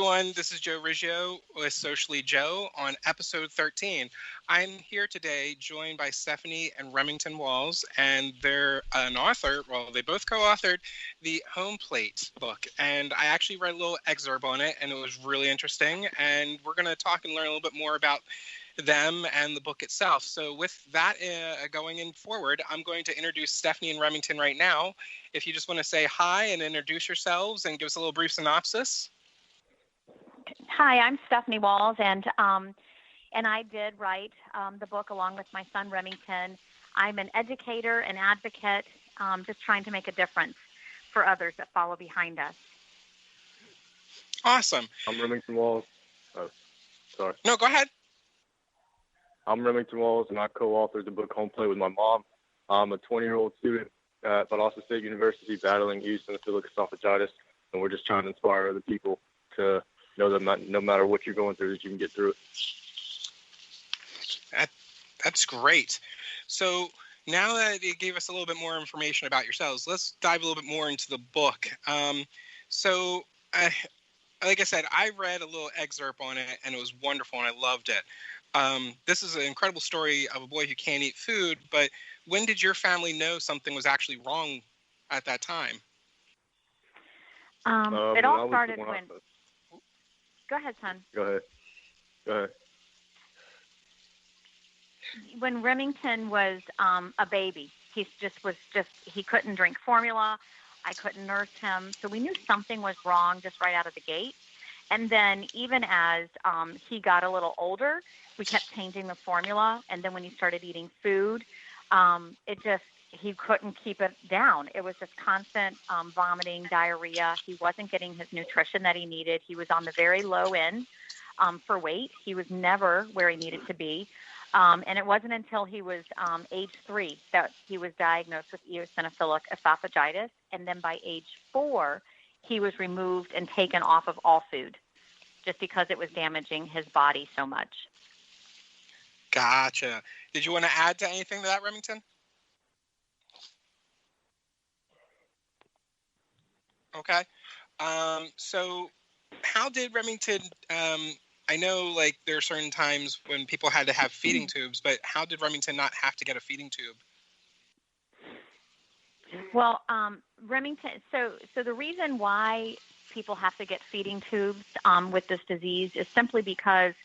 everyone. This is Joe Riggio with Socially Joe on episode 13. I'm here today joined by Stephanie and Remington Walls, and they're an author. Well, they both co-authored the HOMEPLATE book, and I actually read a little excerpt on it, and it was really interesting, and we're going to talk and learn a little bit more about them and the book itself. So with that going in forward, I'm going to introduce Stephanie and Remington right now. If you just want to say hi and introduce yourselves and give us a little brief synopsis. Hi, I'm Stephanie Walls, and I did write the book along with my son Remington. I'm an educator, an advocate, just trying to make a difference for others that follow behind us. Awesome. I'm Remington Walls. Oh, sorry. No, go ahead. I'm Remington Walls, and I co-authored the book HOMEPLATE with my mom. I'm a 20-year-old student at Valdosta State University battling eosinophilic esophagitis, and we're just trying to inspire other people to know that no matter what you're going through, that you can get through it. That's great. So now that you gave us a little bit more information about yourselves, let's dive a little bit more into the book. Like I said, I read a little excerpt on it, and it was wonderful, and I loved it. This is an incredible story of a boy who can't eat food, but when did your family know something was actually wrong at that time? It all started when... Go ahead, son. Go ahead. When Remington was a baby, he couldn't drink formula. I couldn't nurse him. So we knew something was wrong just right out of the gate. And then even as he got a little older, we kept changing the formula. And then when he started eating food, he couldn't keep it down. It was just constant vomiting, diarrhea. He wasn't getting his nutrition that he needed. He was on the very low end for weight. He was never where he needed to be. And it wasn't until he was age 3 that he was diagnosed with eosinophilic esophagitis. And then by age 4, he was removed and taken off of all food just because it was damaging his body so much. Gotcha. Did you want to add to anything to that, Remington? Okay. So how did Remington, I know like there are certain times when people had to have feeding tubes, but how did Remington not have to get a feeding tube? Well, Remington, so the reason why people have to get feeding tubes with this disease is simply because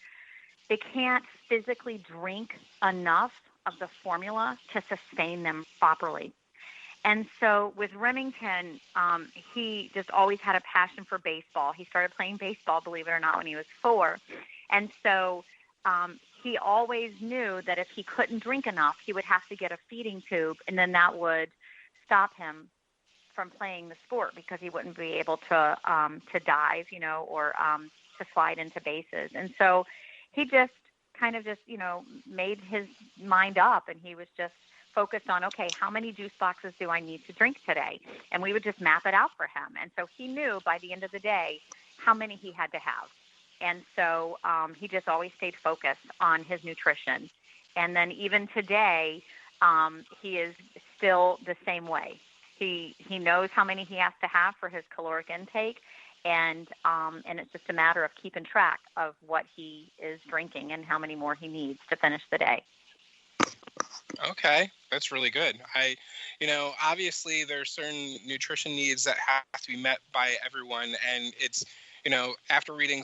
they can't physically drink enough of the formula to sustain them properly. And so with Remington, he just always had a passion for baseball. He started playing baseball, believe it or not, when he was 4. And so he always knew that if he couldn't drink enough, he would have to get a feeding tube, and then that would stop him from playing the sport because he wouldn't be able to dive, or to slide into bases. And so he just kind of made his mind up, and he was just focused on, okay, how many juice boxes do I need to drink today? And we would just map it out for him. And so he knew by the end of the day how many he had to have. And so he just always stayed focused on his nutrition. And then even today, he is still the same way. He knows how many he has to have for his caloric intake, and it's just a matter of keeping track of what he is drinking and how many more he needs to finish the day. Okay, that's really good. Obviously there's certain nutrition needs that have to be met by everyone, and it's, after reading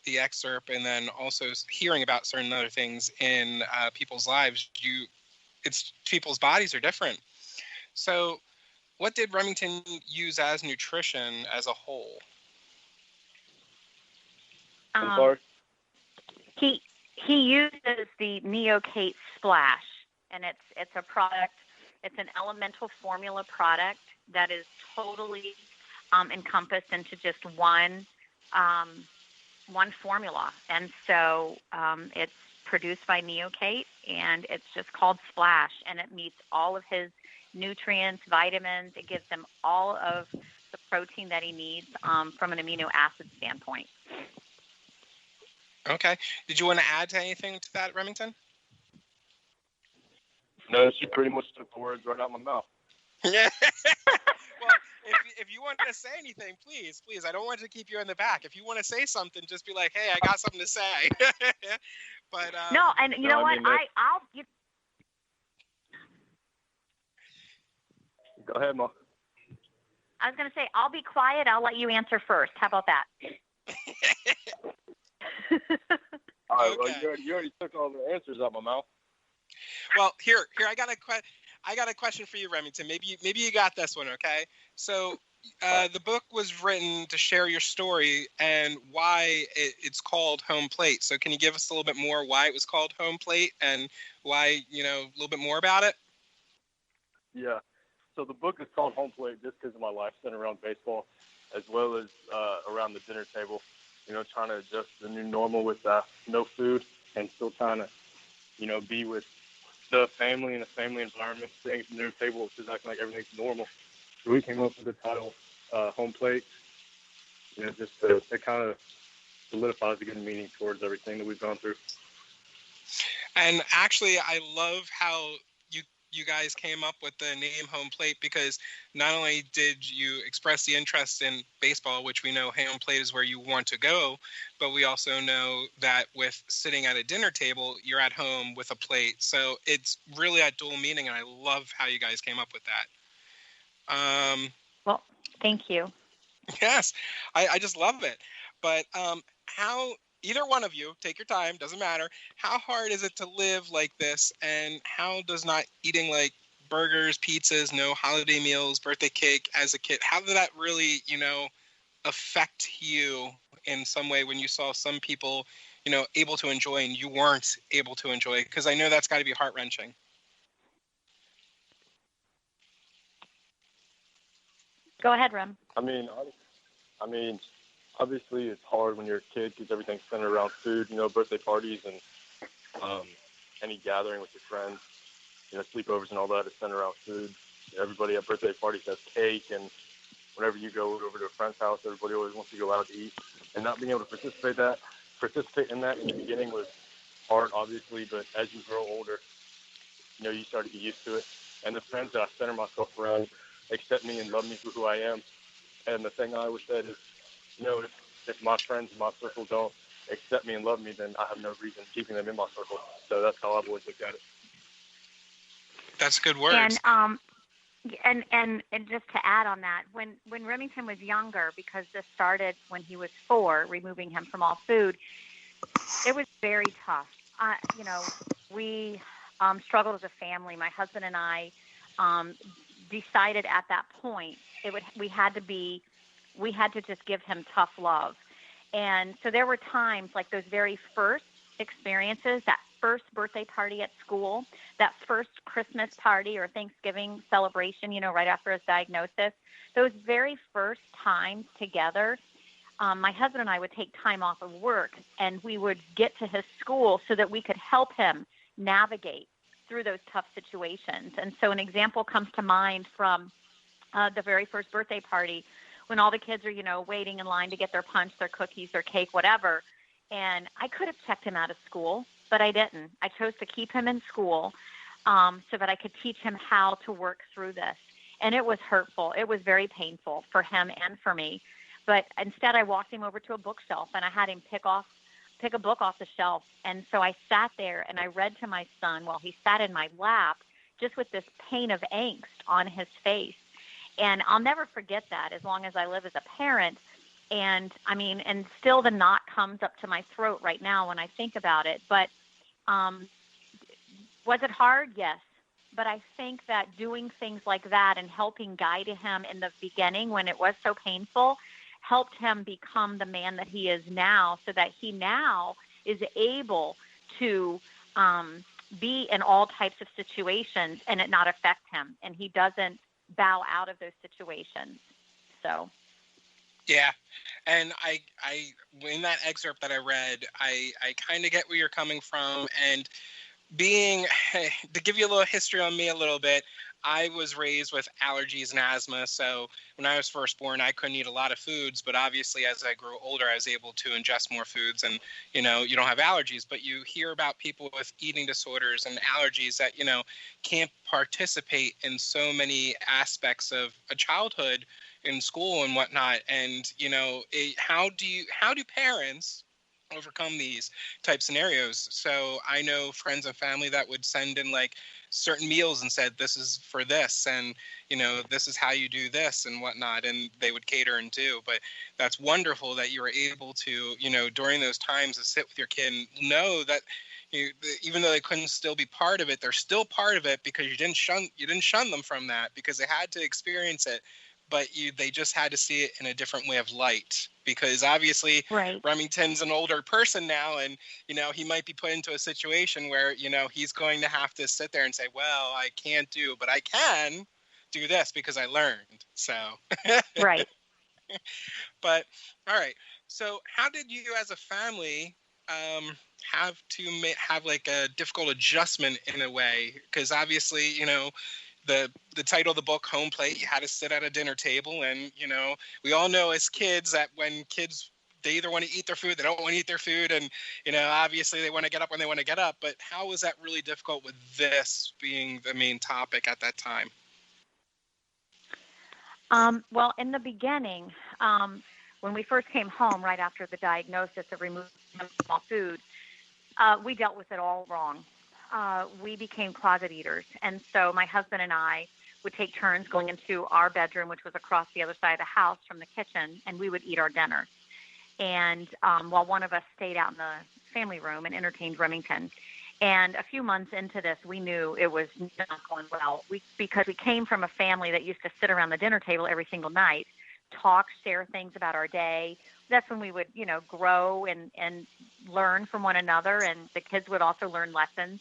the excerpt and then also hearing about certain other things in people's lives, people's bodies are different. So what did Remington use as nutrition as a whole? I'm sorry? He uses the Neocate Splash, and it's a product. It's an elemental formula product that is totally encompassed into just one formula. And so it's produced by Neocate, and it's just called Splash, and it meets all of his nutrients, vitamins. It gives him all of the protein that he needs from an amino acid standpoint. Okay. Did you want to add to anything to that, Remington? No, she pretty much took the words right out of my mouth. Yeah. if you want to say anything, please, I don't want to keep you in the back. If you want to say something, just be like, hey, I got something to say. But no, and you know what? I'll. Go ahead, Ma. I was going to say, I'll be quiet. I'll let you answer first. How about that? All right. Okay. Well, you already took all the answers out my mouth. Well, here, I got a question for you, Remington. Maybe you got this one, okay? So, the book was written to share your story and why it's called Home Plate. So, can you give us a little bit more why it was called Home Plate and why, a little bit more about it? Yeah. So the book is called Home Plate just because of my life centered around baseball, as well as around the dinner table. Trying to adjust the new normal with no food and still trying to, be with the family in a family environment, sitting at the dinner table, just acting like everything's normal. So we came up with the title Home Plate. Just it kind of solidifies a good meaning towards everything that we've gone through. And actually, I love how you guys came up with the name Home Plate, because not only did you express the interest in baseball, which we know Home Plate is where you want to go, but we also know that with sitting at a dinner table, you're at home with a plate. So it's really a dual meaning, and I love how you guys came up with that. Well, thank you. Yes, I just love it. But how, either one of you, take your time, doesn't matter. How hard is it to live like this, and how does not eating like burgers, pizzas, no holiday meals, birthday cake as a kid, how did that really, affect you in some way when you saw some people, able to enjoy and you weren't able to enjoy? Because I know that's got to be heart-wrenching. Go ahead, Rem. I mean, obviously it's hard when you're a kid because everything's centered around food, birthday parties and any gathering with your friends, sleepovers and all that is centered around food. Everybody at birthday parties has cake, and whenever you go over to a friend's house, everybody always wants to go out to eat. And not being able to participate in that in the beginning was hard, obviously, but as you grow older, you start to get used to it. And the friends that I center myself around accept me and love me for who I am. And the thing I always said is, if my friends in my circle don't accept me and love me, then I have no reason keeping them in my circle. So that's how I've always looked at it. That's good words. And just to add on that, when Remington was younger, because this started when he was 4, removing him from all food, it was very tough. We struggled as a family. My husband and I decided at that point we had to just give him tough love. And so there were times like those very first experiences, that first birthday party at school, that first Christmas party or Thanksgiving celebration, right after his diagnosis, those very first times together, my husband and I would take time off of work and we would get to his school so that we could help him navigate through those tough situations. And so an example comes to mind from the very first birthday party when all the kids are, waiting in line to get their punch, their cookies, their cake, whatever. And I could have checked him out of school, but I didn't. I chose to keep him in school so that I could teach him how to work through this. And it was hurtful. It was very painful for him and for me. But instead, I walked him over to a bookshelf, and I had him pick a book off the shelf. And so I sat there, and I read to my son while he sat in my lap, just with this pain of angst on his face. And I'll never forget that as long as I live as a parent. And and still the knot comes up to my throat right now when I think about it. But was it hard? Yes. But I think that doing things like that and helping guide him in the beginning when it was so painful helped him become the man that he is now, so that he now is able to be in all types of situations and it not affect him. And he doesn't bow out of those situations. So. Yeah. And I in that excerpt that I read, I kind of get where you're coming from. And to give you a little history on me a little bit, I was raised with allergies and asthma, so when I was first born, I couldn't eat a lot of foods, but obviously as I grew older, I was able to ingest more foods, and, you know, you don't have allergies, but you hear about people with eating disorders and allergies that, you know, can't participate in so many aspects of a childhood in school and whatnot. And, you know, how do parents overcome these type scenarios? So I know friends and family that would send in like certain meals and said, this is for this, and, you know, this is how you do this and whatnot, and they would cater and do. But that's wonderful that you were able to, you know, during those times to sit with your kid and know that even though they couldn't still be part of it, they're still part of it, because you didn't shun them from that, because they had to experience it, but they just had to see it in a different way of light, because obviously Right. Remington's an older person now, and, you know, he might be put into a situation where, you know, he's going to have to sit there and say, well, I can't do, but I can do this because I learned. So Right. but all right, so how did you as a family have to have like a difficult adjustment in a way, because obviously, you know, the title of the book, Home Plate, you had to sit at a dinner table, and, you know, we all know as kids that when kids, they either want to eat their food, they don't want to eat their food, and, you know, obviously they want to get up when they want to get up. But how was that really difficult with this being the main topic at that time? Well, in the beginning, when we first came home right after the diagnosis of removing all food, we dealt with it all wrong. We became closet eaters. And so my husband and I would take turns going into our bedroom, which was across the other side of the house from the kitchen, and we would eat our dinner. And while one of us stayed out in the family room and entertained Remington. And a few months into this, we knew it was not going well. Because we came from a family that used to sit around the dinner table every single night, talk, share things about our day. That's when we would, you know, grow and learn from one another, and the kids would also learn lessons.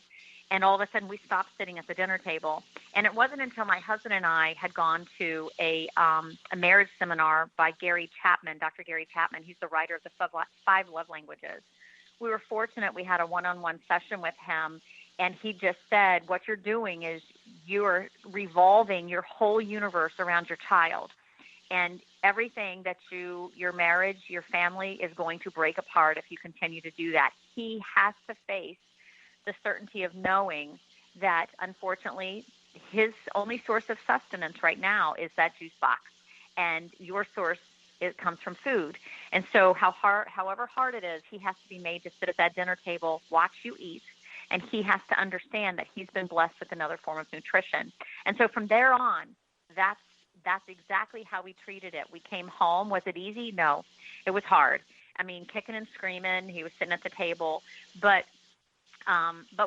And all of a sudden, we stopped sitting at the dinner table. And it wasn't until my husband and I had gone to a marriage seminar by Gary Chapman, Dr. Gary Chapman. He's the writer of the Five Love Languages. We were fortunate. We had a one-on-one session with him, and he just said, what you're doing is you are revolving your whole universe around your child. And everything that your marriage, your family is going to break apart if you continue to do that. He has to face the certainty of knowing that, unfortunately, his only source of sustenance right now is that juice box, and your source, it comes from food. And so however hard it is, he has to be made to sit at that dinner table, watch you eat, and he has to understand that he's been blessed with another form of nutrition. And so from there on, that's exactly how we treated it. We came home. Was it easy? No, it was hard. I mean, kicking and screaming. He was sitting at the table, but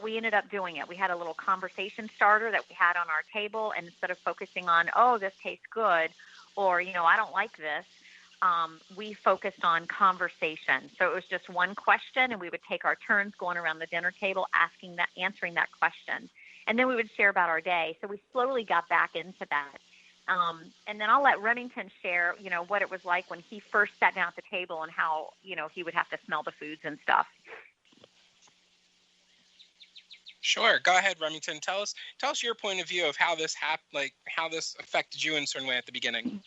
we ended up doing it. We had a little conversation starter that we had on our table, and instead of focusing on, oh, this tastes good, or, you know, I don't like this, we focused on conversation. So it was just one question, and we would take our turns going around the dinner table, answering that question. And then we would share about our day. So we slowly got back into that. And then I'll let Remington share, you know, what it was like when he first sat down at the table and how, you know, he would have to smell the foods and stuff. Sure. Go ahead, Remington. Tell us your point of view of how this happened, like how this affected you in a certain way at the beginning.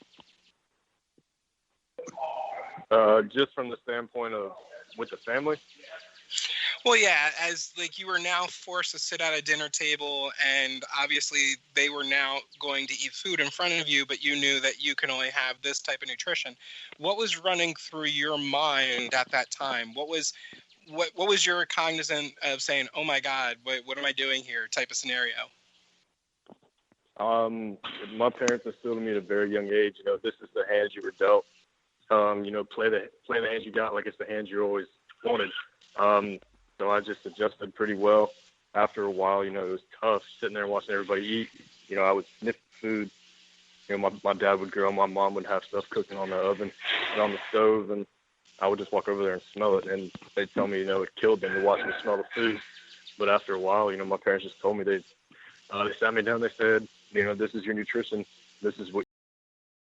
Just from the standpoint of with the family. Well, yeah, as like you were now forced to sit at a dinner table, and obviously they were now going to eat food in front of you, but you knew that you can only have this type of nutrition. What was running through your mind at that time? What was your cognizant of saying, "Oh my God, what am I doing here?" type of scenario? My parents instilled in me at a very young age. You know, this is the hand you were dealt. You know, play the hand you got like it's the hand you always wanted. So I just adjusted pretty well. After a while, you know, it was tough sitting there watching everybody eat. You know, I would sniff food. You know, my dad would grill, my mom would have stuff cooking on the oven and on the stove, and I would just walk over there and smell it. And they'd tell me, you know, it killed them to watch me smell the food. But after a while, you know, my parents just told me, they sat me down, they said, you know, this is your nutrition. This is what